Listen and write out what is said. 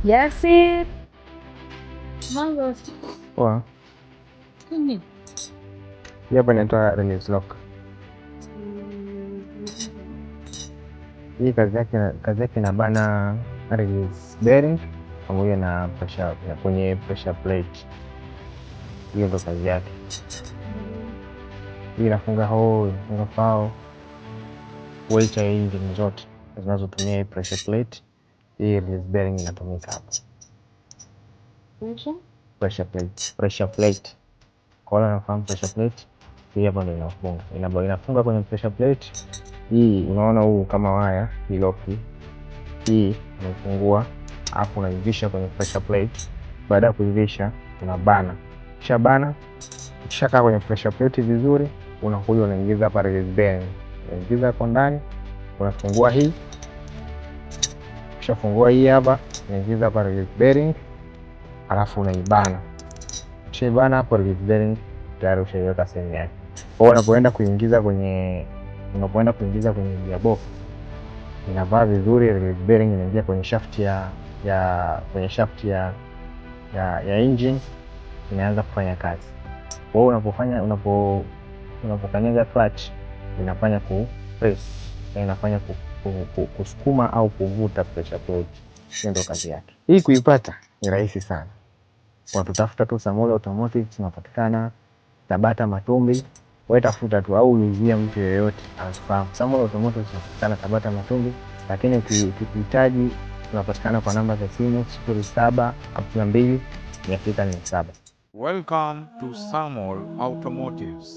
Yasir. Mambo. Poa. Hapa inaitwa release lock. Hii kazi yake inabana release bearing pamoja na pressure kwenye pressure plate. Hiyo ndo kazi yake. Hii inafunga hole, inafunga fao. Weight ya engine zote zinazotumia hii pressure plate. Hii release bearing inatumika hapo. Pressure plate. Kwa wale wanafahamu pressure plate, hii hapa ndio inafunga. Inafunga kwenye pressure plate. Hii unaona huu kama waya hii lock hii unafungua, hapo unaivisha kwenye pressure plate. Baada ya kuivisha unabana. Kisha bana, kisha kwenye pressure plate vizuri, unakuja unaingiza hapa release bearing. Unaingiza hapo ndani, unafungua hii. Kisha fungua hii hapa, unaingiza hapa release bearing. Alafu unaibana. Kisha bana hapo release bearing tayari ushaiweka sehemu yake. Kwa unapoenda kuingiza kwenye gearbox, inavaa vizuri, release bearing inaingia kwenye shaft ya engine, inaanza kufanya kazi. Kwa hiyo unapokanyaga clutch inafanya press, inafanya kusukuma au kuvuta pressure plate. Hiyo ndio kazi yake. Hii kuipata ni rahisi sana. Watutafuta tu Samora Automotive, tunapatikana Tabata Matumbi. Wewe tafuta tu au ulizia mtu yeyote anafahamu. Samora Automotive tunapatikana Tabata Matumbi, lakini ukihitaji tunapatikana kwa namba za simu 0752 647. Welcome to Samora Automotives.